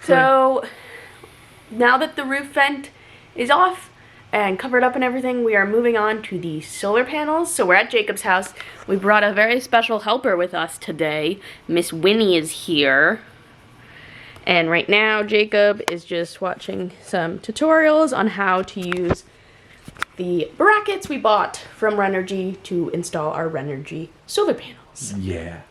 So now that the roof vent is off and covered up and everything, we are moving on to the solar panels. So we're at Jacob's house. We brought a very special helper with us today. Miss Winnie is here. And right now, Jacob is just watching some tutorials on how to use the brackets we bought from Renergy to install our Renergy solar panels. Yeah.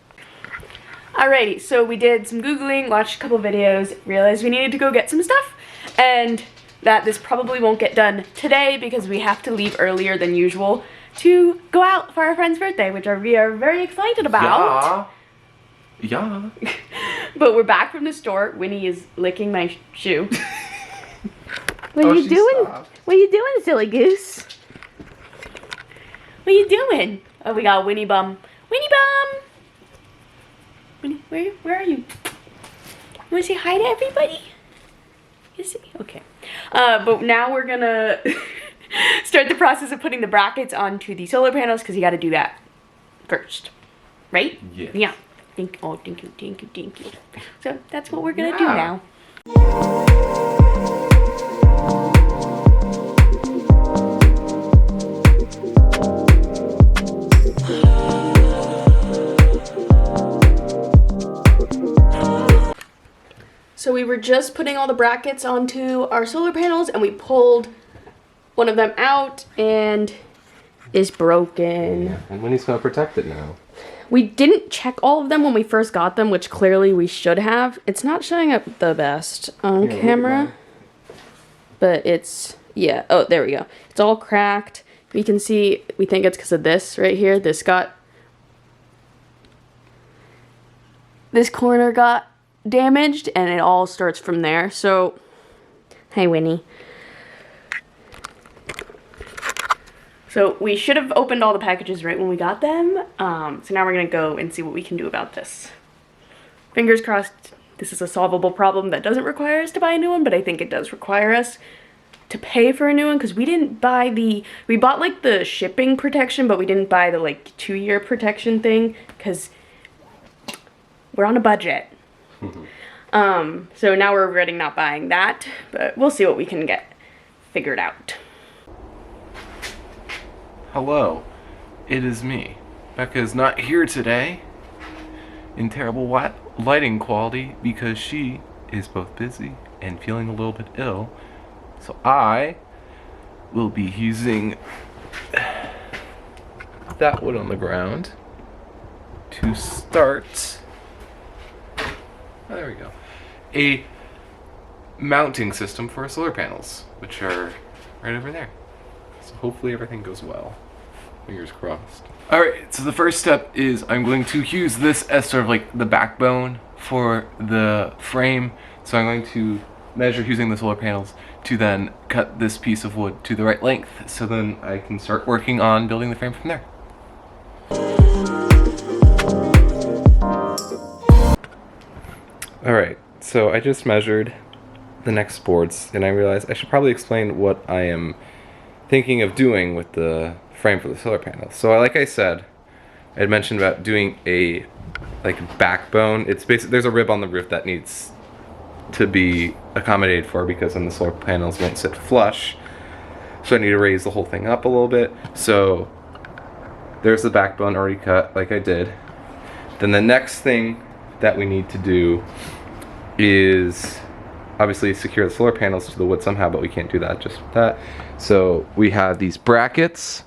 Alrighty, so we did some Googling, watched a couple videos, realized we needed to go get some stuff, and that this probably won't get done today because we have to leave earlier than usual to go out for our friend's birthday, which we are very excited about. Yeah. But we're back from the store. Winnie is licking my shoe. What are you doing? Stopped. What are you doing, silly goose? What are you doing? Oh, we got Winnie Bum. Winnie Bum! Winnie, where are you? You wanna say hi to everybody? You see? Okay. But now we're gonna start the process of putting the brackets onto the solar panels because you gotta do that first. Right? Yeah. Yeah. Thank you. So that's what we're gonna do now. So we were just putting all the brackets onto our solar panels and we pulled one of them out and it's broken. Yeah. And Winnie's gonna protect it now. We didn't check all of them when we first got them, which clearly we should have. It's not showing up the best on camera, but it's, yeah, oh, there we go. It's all cracked. We can see, we think it's because of this right here. This corner got damaged and it all starts from there. So, hey Winnie. So we should have opened all the packages right when we got them. So now we're gonna go and see what we can do about this. Fingers crossed this is a solvable problem that doesn't require us to buy a new one, but I think it does require us to pay for a new one because we didn't buy we bought like the shipping protection, but we didn't buy the like 2-year protection thing because we're on a budget. So now we're regretting not buying that, but we'll see what we can get figured out. Hello, it is me. Becca is not here today in terrible lighting quality because she is both busy and feeling a little bit ill. So I will be using that wood on the ground to start, oh, there we go, a mounting system for our solar panels, which are right over there. So hopefully everything goes well. Fingers crossed. Alright, so the first step is I'm going to use this as sort of like the backbone for the frame. So I'm going to measure using the solar panels to then cut this piece of wood to the right length. So then I can start working on building the frame from there. Alright, so I just measured the next boards and I realized I should probably explain what I am thinking of doing with the frame for the solar panel. So like I said, I had mentioned about doing a backbone. It's basically, there's a rib on the roof that needs to be accommodated for because then the solar panels won't sit flush. So I need to raise the whole thing up a little bit. So there's the backbone already cut like I did. Then the next thing that we need to do is obviously secure the solar panels to the wood somehow, but we can't do that just with that. So we have these brackets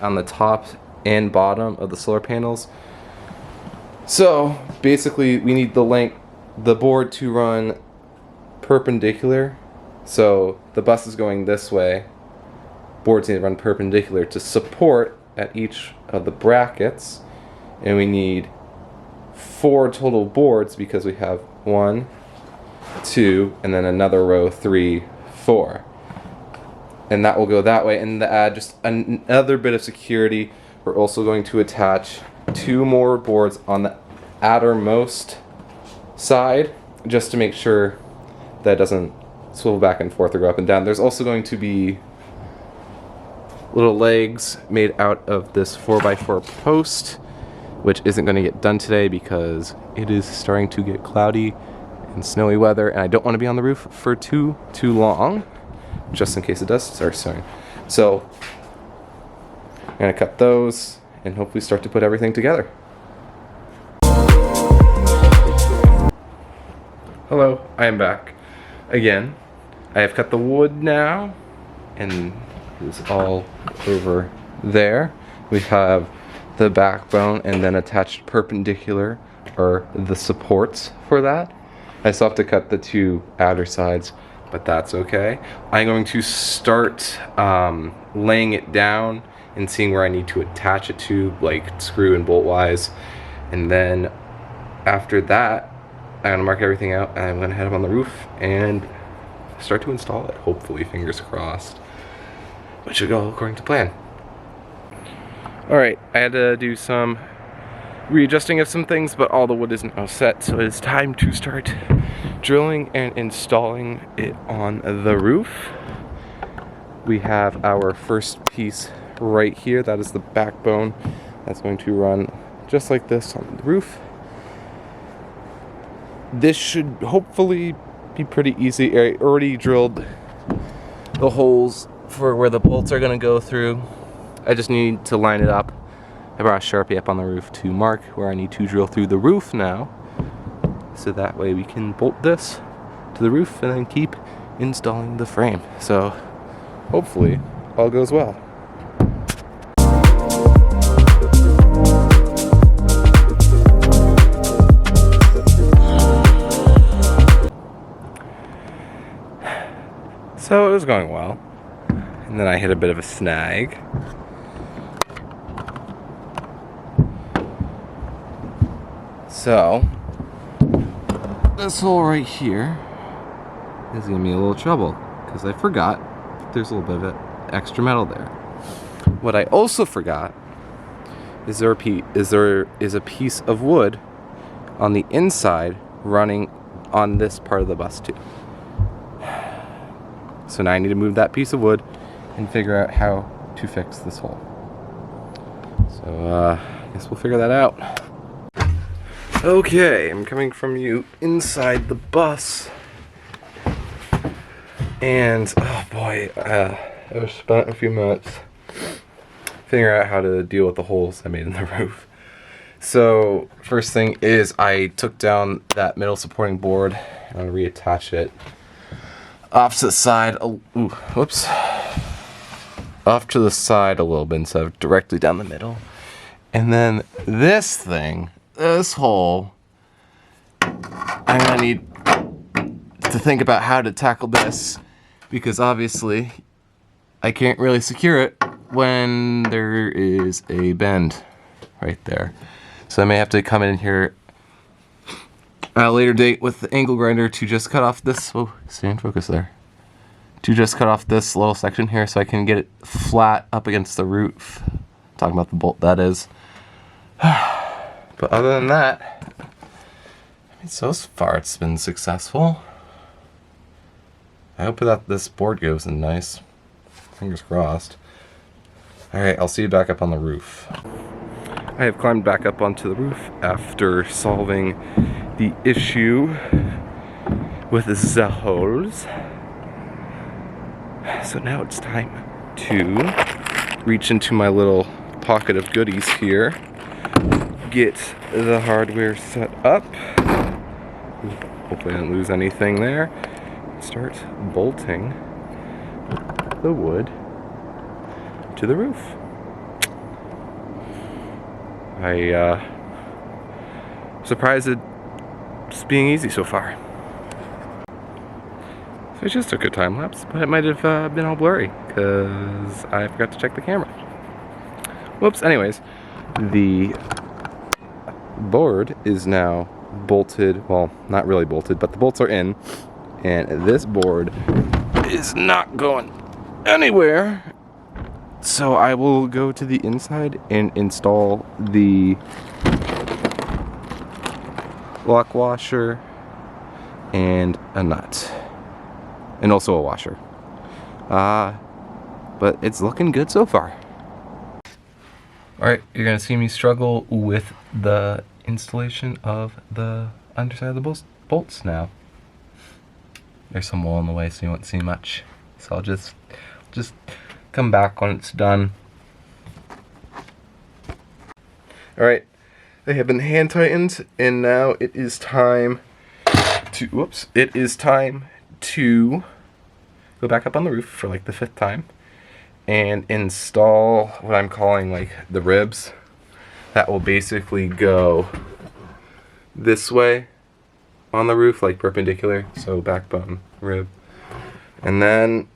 on the top and bottom of the solar panels. So basically we need the board to run perpendicular. So the bus is going this way. Boards need to run perpendicular to support at each of the brackets. And we need 4 total boards because we have 1, 2, and then another row 3, 4. And that will go that way. And to add just another bit of security, we're also going to attach 2 more boards on the outermost side just to make sure that it doesn't swivel back and forth or go up and down. There's also going to be little legs made out of this 4x4 post, which isn't going to get done today because it is starting to get cloudy in snowy weather, and I don't want to be on the roof for too long, just in case it does start snowing. So I'm gonna cut those and hopefully start to put everything together. Hello, I am back again. I have cut the wood now, and it's all over there. We have the backbone and then attached perpendicular are the supports for that. I still have to cut the two outer sides, but that's okay. I'm going to start laying it down and seeing where I need to attach it to, like screw and bolt wise. And then after that, I'm gonna mark everything out and I'm gonna head up on the roof and start to install it. Hopefully, fingers crossed. Which should go according to plan. Alright, I had to do some readjusting of some things, but all the wood is now set, so it's time to start drilling and installing it on the roof. We have our first piece right here. That is the backbone. That's going to run just like this on the roof. This should hopefully be pretty easy. I already drilled the holes for where the bolts are going to go through. I just need to line it up. I brought a Sharpie up on the roof to mark where I need to drill through the roof now, so that way we can bolt this to the roof and then keep installing the frame. So hopefully all goes well. So it was going well, and then I hit a bit of a snag. So this hole right here is gonna be a little trouble because I forgot there's a little bit of extra metal there. What I also forgot is there is a piece of wood on the inside running on this part of the bus too. So now I need to move that piece of wood and figure out how to fix this hole. So I guess we'll figure that out. Okay, I'm coming from you inside the bus. And oh boy, I spent a few minutes figuring out how to deal with the holes I made in the roof. So first thing is I took down that middle supporting board and I'm gonna reattach it off to the side. Whoops. Off to the side a little bit instead of directly down the middle. And then this thing, this hole, I'm gonna need to think about how to tackle this, because obviously I can't really secure it when there is a bend right there. So I may have to come in here at a later date with the angle grinder to just cut off this, oh, stay in focus there, to just cut off this little section here so I can get it flat up against the roof. Talking about the bolt, that is. But other than that, I mean, so far it's been successful. I hope that this board goes in nice. Fingers crossed. Alright, I'll see you back up on the roof. I have climbed back up onto the roof after solving the issue with the holes. So now it's time to reach into my little pocket of goodies here, get the hardware set up, hopefully I didn't lose anything there, start bolting the wood to the roof. I'm surprised it's being easy so far. So it just took a time lapse, but it might have been all blurry because I forgot to check the camera. Whoops, anyways, the board is now bolted, well, not really bolted, but the bolts are in, and this board is not going anywhere. So I will go to the inside and install the lock washer and a nut, and also a washer. But it's looking good so far. Alright, you're gonna see me struggle with the installation of the underside of the bolts now. there's some wool in the way, so you won't see much. So I'll just come back when it's done. Alright, they have been hand tightened, and now it is time to, it is time to go back up on the roof for like the 5th time and install what I'm calling like the ribs that will basically go this way on the roof, like perpendicular, so backbone, rib. And then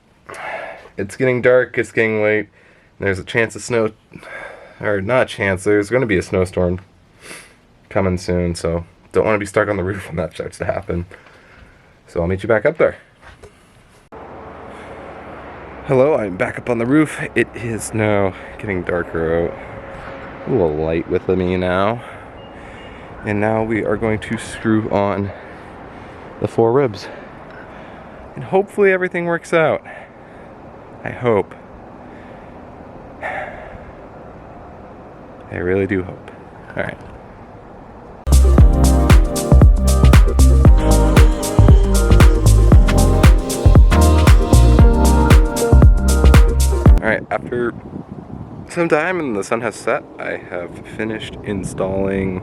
it's getting dark, it's getting late, there's a chance of snow, or not a chance, there's going to be a snowstorm coming soon, so don't want to be stuck on the roof when that starts to happen. So I'll meet you back up there. Hello, I'm back up on the roof. It is now getting darker out. A little light with me now. And now we are going to screw on the 4 ribs. And hopefully everything works out. I hope. I really do hope. Alright. Alright, after some time and the sun has set, I have finished installing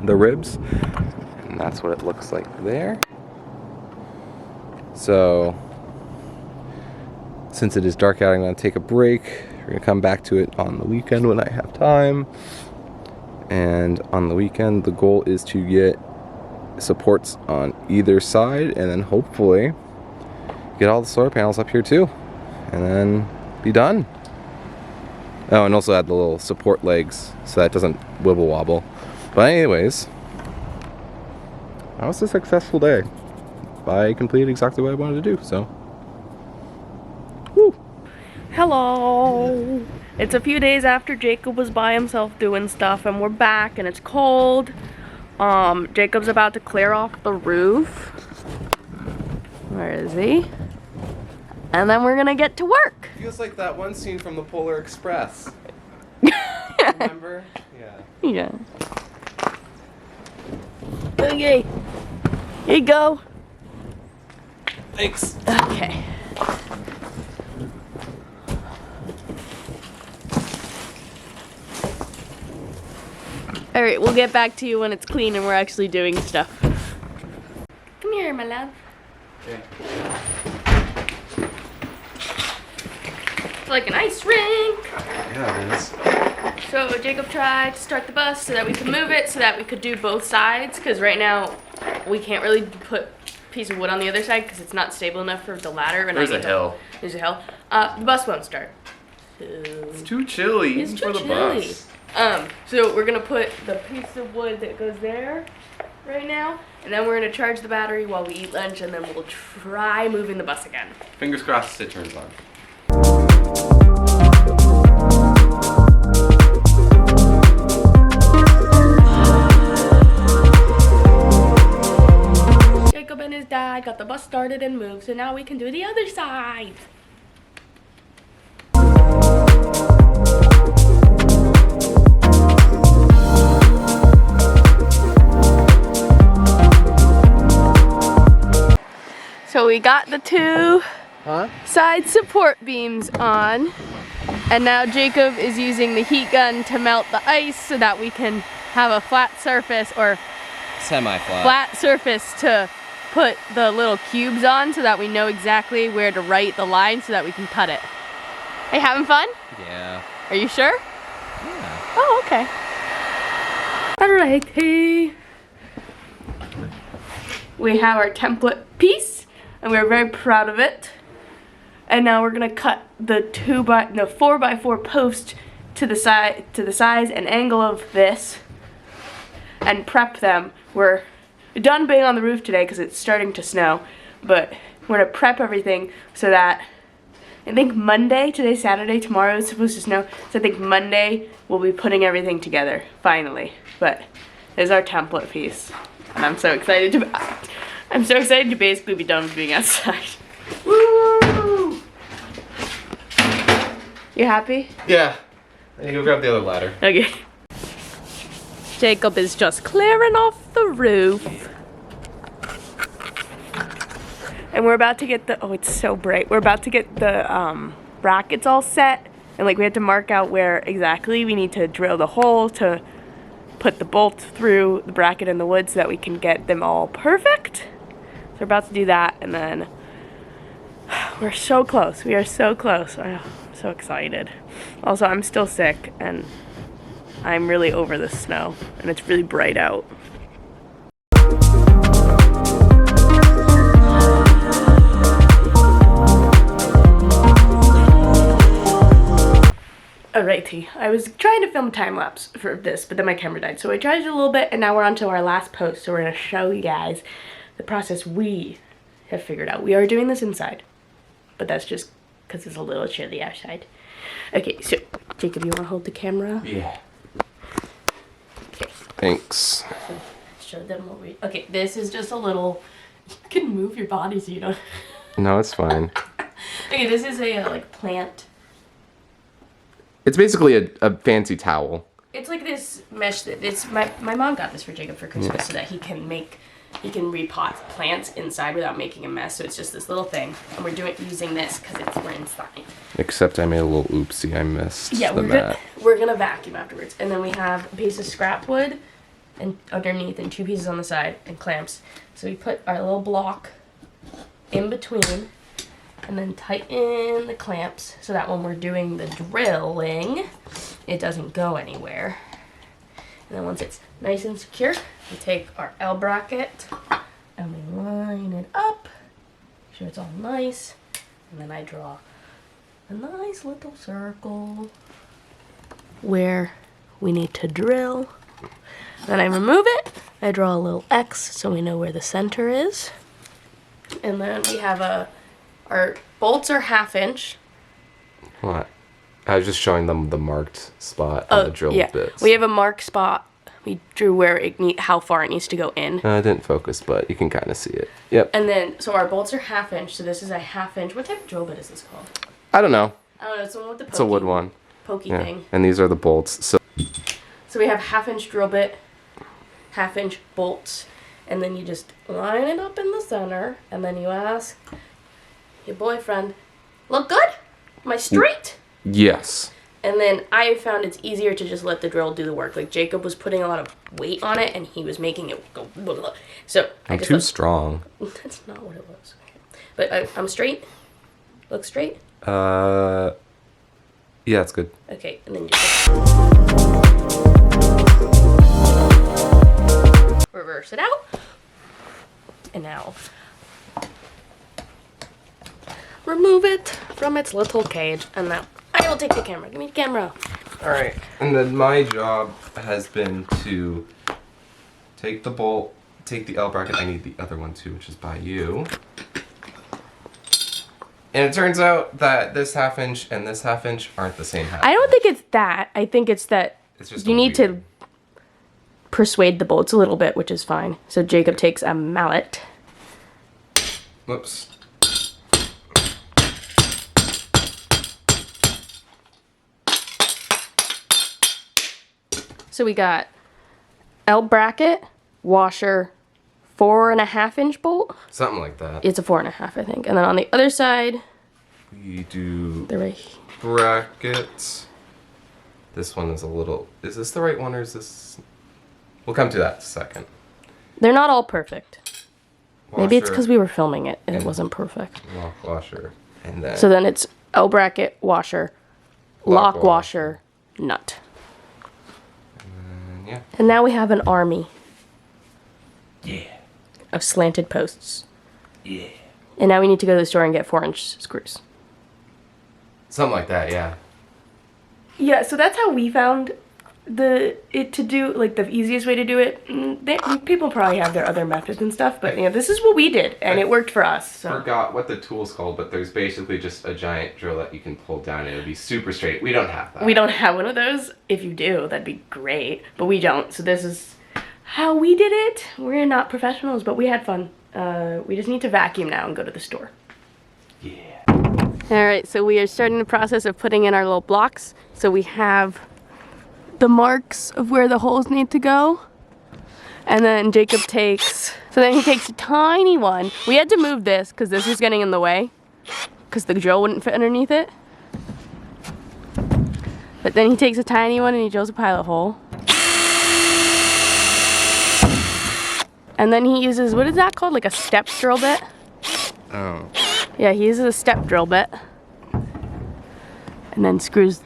the ribs. And that's what it looks like there. So, since it is dark out, I'm going to take a break. We're going to come back to it on the weekend when I have time. And on the weekend, the goal is to get supports on either side, and then hopefully get all the solar panels up here too. And then be done. Oh, and also add the little support legs so that it doesn't wibble wobble. But anyways, that was a successful day. I completed exactly what I wanted to do, so. Woo! Hello! It's a few days after Jacob was by himself doing stuff, and we're back, and it's cold. Jacob's about to clear off the roof. Where is he? And then we're gonna get to work. Feels like that one scene from the Polar Express. Remember? Yeah. Yeah. Okay. Here you go. Thanks. Okay. Alright, we'll get back to you when it's clean and we're actually doing stuff. Come here, my love. Okay. It's like an ice rink. Yeah, it is. So Jacob tried to start the bus so that we could move it, so that we could do both sides, because right now we can't really put a piece of wood on the other side because it's not stable enough for the ladder. And There's a hill. There's a hill. The bus won't start. So It's too chilly it's even too for the chilly. bus. So we're gonna put the piece of wood that goes there right now, and then we're gonna charge the battery while we eat lunch, and then we'll try moving the bus again. Fingers crossed it turns on. Jacob and his dad got the bus started and moved, so now we can do the other side. So we got the 2 side support beams on, and now Jacob is using the heat gun to melt the ice so that we can have a flat surface, or Semi-flat. flat surface to put the little cubes on, so that we know exactly where to write the line so that we can cut it. Are you having fun? Yeah. Are you sure? Yeah. Oh, okay. Alrighty. We have our template piece, and we're very proud of it. And now we're gonna cut the 4x4 post to the size and angle of this, and prep them. We're done being on the roof today because it's starting to snow, but we're gonna prep everything so that I think Monday, today's Saturday, tomorrow is supposed to snow, so I think Monday we'll be putting everything together, finally. But there's our template piece, and I'm so excited to basically be done with being outside. Woo! You happy? Yeah. I need to go grab the other ladder. Okay. Jacob is just clearing off the roof. And we're about to get the, oh, it's so bright. We're about to get the brackets all set. And like we had to mark out where exactly we need to drill the hole to put the bolt through the bracket in the wood so that we can get them all perfect. So we're about to do that, and then we're so close. We are so close. I'm so excited. Also, I'm still sick, and I'm really over the snow, and it's really bright out. Alrighty, I was trying to film a time lapse for this, but then my camera died, so I tried it a little bit, and now we're on to our last post, so we're going to show you guys the process we have figured out. We are doing this inside, but that's just because it's a little chilly outside. Okay, so, Jacob, you want to hold the camera? Yeah. Okay. Thanks. So, show them what we... Okay, this is just a little... You can move your body so you don't... No, it's fine. Okay, this is a, like, plant... It's basically a fancy towel. It's like this mesh that it's my mom got this for Jacob for Christmas so that he can repot plants inside without making a mess. So it's just this little thing, and we're using this because we're inside. Except I made a little oopsie. I missed the mat. We're gonna vacuum afterwards, and then we have a piece of scrap wood, and underneath, and 2 pieces on the side, and clamps. So we put our little block in between. And then tighten the clamps so that when we're doing the drilling, it doesn't go anywhere. And then once it's nice and secure, we take our L bracket and we line it up. Make sure it's all nice. And then I draw a nice little circle where we need to drill. Then I remove it. I draw a little X so we know where the center is. And then we have our bolts are 1/2 inch. What? I was just showing them the marked spot on the drill bits. We have a marked spot. We drew where how far it needs to go in. I didn't focus, but you can kind of see it. Yep. And then, so our bolts are 1/2 inch. So this is a 1/2 inch. What type of drill bit is this called? I don't know. I don't know. It's the one with the pokey. It's a wood one. Pokey thing. And these are the bolts. So we have 1/2 inch drill bit, 1/2 inch bolts, and then you just line it up in the center, and then you ask your boyfriend, "Look good? Am I straight?" Yes. And then I found it's easier to just let the drill do the work. Like Jacob was putting a lot of weight on it, and he was making it go. Blah, blah. So I'm too strong. That's not what it was. But I'm straight. Look straight. Yeah, that's good. Okay, and then just reverse it out. And now remove it from its little cage, and now I will take the camera. Give me the camera. Alright, and then my job has been to take the bolt, take the L bracket. I need the other one too, which is by you. And it turns out that this 1/2 inch and this 1/2 inch aren't the same half. I don't think it's that. I think it's that It's just you need to persuade the bolts a little bit, which is fine. So Jacob takes a mallet. Whoops. So we got L bracket, washer, 4.5 inch bolt. Something like that. It's a 4.5, I think. And then on the other side, We do the brackets. This one is a little... Is this the right one or is this... We'll come to that in a second. They're not all perfect. Maybe it's Washer because we were filming it and it wasn't perfect. Lock washer. And then... So then it's L bracket, washer, lock washer, nut. Yeah. And now we have an army Yeah. of slanted posts. Yeah. And now we need to go to the store and get 4-inch screws. Something like that, yeah. Yeah, so that's how we found the easiest way to do it. People probably have their other methods and stuff, but this is what we did, and it worked for us. So. Forgot what the tool's called, but there's basically just a giant drill that you can pull down and it'll be super straight. We don't have that. We don't have one of those. If you do, that'd be great, but we don't. So this is how we did it. We're not professionals, but we had fun. We just need to vacuum now and go to the store. Yeah. Alright, so we are starting the process of putting in our little blocks. So we have the marks of where the holes need to go. And then Jacob takes, so then he takes a tiny one. We had to move this because this was getting in the way because the drill wouldn't fit underneath it. But then he takes a tiny one and he drills a pilot hole. And then he uses, what is that called? Like a step drill bit? Oh. Yeah, he uses a step drill bit. And then screws.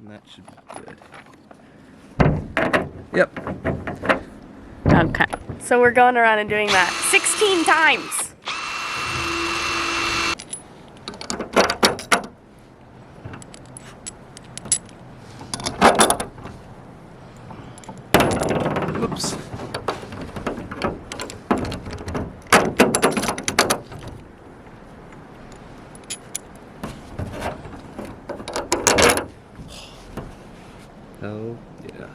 That should be good. Yep. Okay. So we're going around and doing that 16 times. Oops. Hell yeah.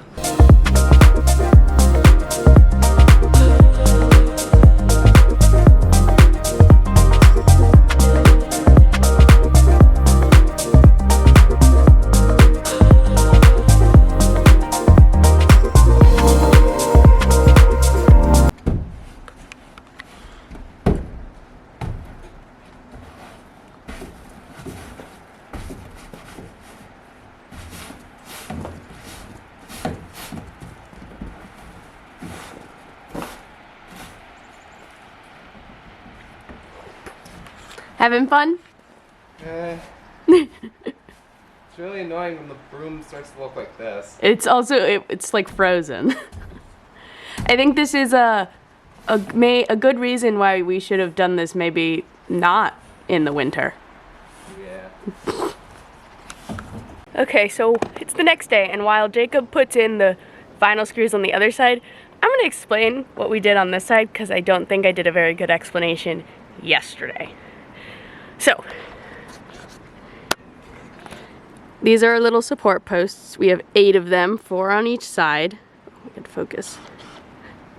Having fun? It's really annoying when the broom starts to look like this. It's also, it's like frozen. I think this is a good reason why we should have done this maybe not in the winter. Yeah. Okay, so it's the next day, and while Jacob puts in the final screws on the other side, I'm going to explain what we did on this side because I don't think I did a very good explanation yesterday. So, these are our little support posts. We have 8 of them, 4 on each side. We can focus.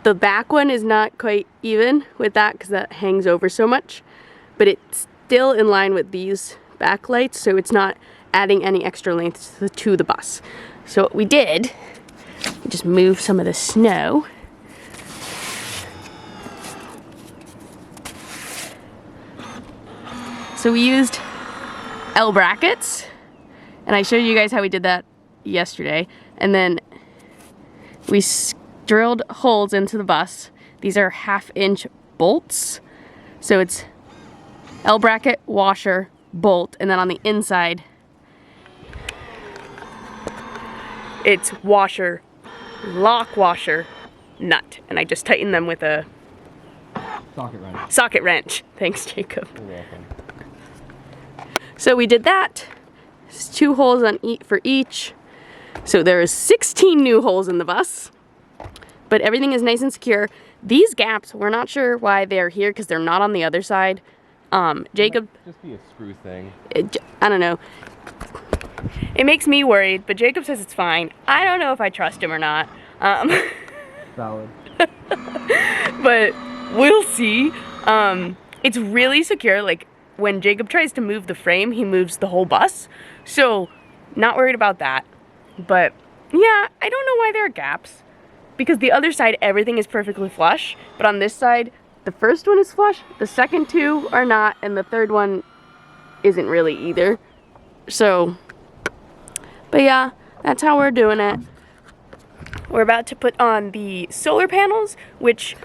The back one is not quite even with that because that hangs over so much, but it's still in line with these backlights, so it's not adding any extra length to the bus. So what we did, we just moved some of the snow. So we used L brackets, and I showed you guys how we did that yesterday. And then we drilled holes into the bus. These are 1/2-inch bolts. So it's L bracket, washer, bolt, and then on the inside, it's washer, lock washer, nut. And I just tightened them with a socket wrench. Thanks, Jacob. You're welcome. So we did that. There's 2 holes on for each. So there is 16 new holes in the bus. But everything is nice and secure. These gaps, we're not sure why they're here because they're not on the other side. Jacob, Just be a screw thing. I don't know. It makes me worried, but Jacob says it's fine. I don't know if I trust him or not. Valid. But we'll see. It's really secure. Like, when Jacob tries to move the frame, he moves the whole bus. So, not worried about that. But, yeah, I don't know why there are gaps. Because the other side, everything is perfectly flush. But on this side, the first one is flush, the second 2 are not, and the third one isn't really either. So, but yeah, that's how we're doing it. We're about to put on the solar panels, which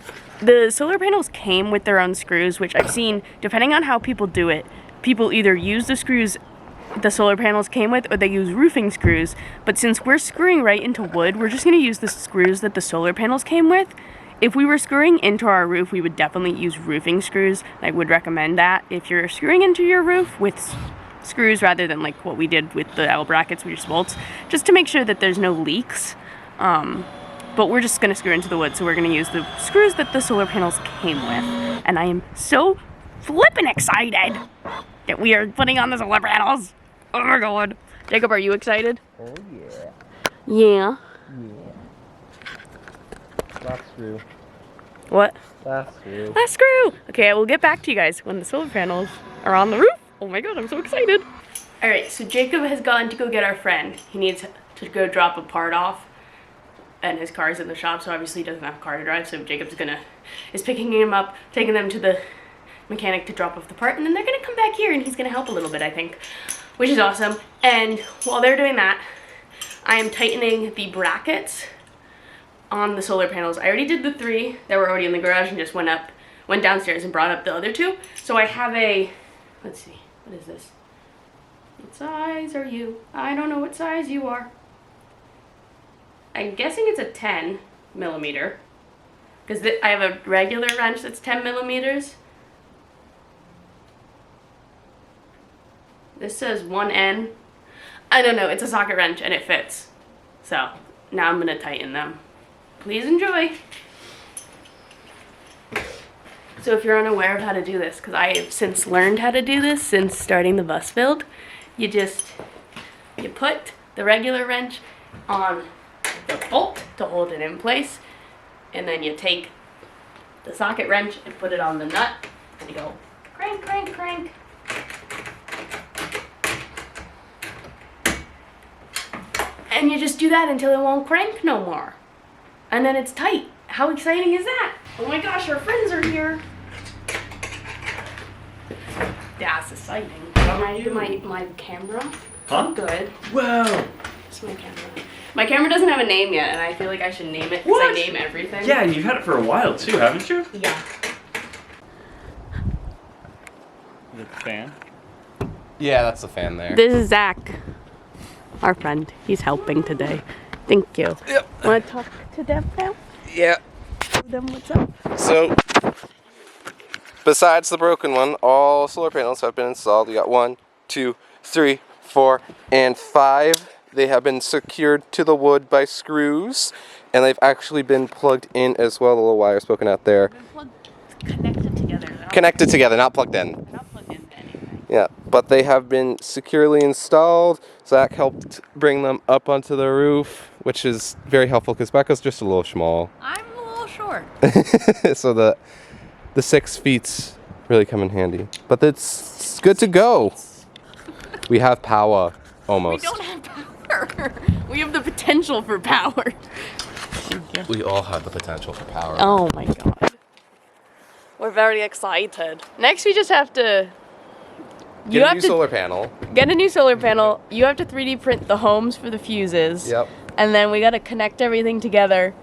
the solar panels came with their own screws, which I've seen, depending on how people do it, people either use the screws the solar panels came with or they use roofing screws. But since we're screwing right into wood, we're just going to use the screws that the solar panels came with. If we were screwing into our roof, we would definitely use roofing screws. I would recommend that if you're screwing into your roof with screws rather than like what we did with the L brackets with your bolts, just to make sure that there's no leaks. But we're just going to screw into the wood, so we're going to use the screws that the solar panels came with. And I am so flippin' excited that we are putting on the solar panels. Oh my god. Jacob, are you excited? Oh yeah. Yeah. Yeah. Last screw. What? Last screw. Last screw! Okay, I will get back to you guys when the solar panels are on the roof. Oh my god, I'm so excited. Alright, so Jacob has gone to go get our friend. He needs to go drop a part off. And his car's in the shop, so obviously he doesn't have a car to drive, so Jacob's is picking him up, taking them to the mechanic to drop off the part, and then they're gonna come back here and he's gonna help a little bit, I think, which is awesome. And while they're doing that, I am tightening the brackets on the solar panels. I already did the 3 that were already in the garage and just went downstairs and brought up the other 2. So I have let's see, what is this? What size are you? I don't know what size you are. I'm guessing it's a 10 millimeter because I have a regular wrench that's 10 millimeters. This says 1N. I don't know, it's a socket wrench and it fits. So now I'm gonna tighten them. Please enjoy. So if you're unaware of how to do this, because I have since learned how to do this since starting the bus build, you put the regular wrench on the bolt to hold it in place, and then you take the socket wrench and put it on the nut, and you go crank, crank, crank. And you just do that until it won't crank no more. And then it's tight. How exciting is that? Oh my gosh, our friends are here. That's exciting. Can I do my camera? Huh? Good. Whoa! It's my camera. My camera doesn't have a name yet, and I feel like I should name it because I What? name everything. Yeah, you've had it for a while too, haven't you? Yeah. Is it the fan? Yeah, that's the fan there. This is Zach, our friend. He's helping today. Thank you. Yep. Want to talk to them now? Yeah. Tell them what's up. So, besides the broken one, all solar panels have been installed. We got 1, 2, 3, 4, and 5. They have been secured to the wood by screws, and they've actually been plugged in as well. The little wires poking out there. Connected together. Connected together, not plugged in. Not plugged into anything. Yeah, but they have been securely installed. Zach helped bring them up onto the roof, which is very helpful because Becca's just a little small. I'm a little short. So the 6 feet's really come in handy. But it's good to go. We have power, almost. We don't have power. We have the potential for power. We all have the potential for power. Oh my god. We're very excited. Next we just have to Get a new solar panel. get a new solar panel. You have to 3D print the homes for the fuses. Yep. And then we gotta connect everything together.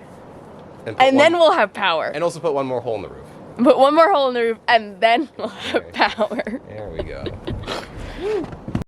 And then we'll have power. And also put one more hole in the roof. Put one more hole in the roof and then we'll have power. There we go.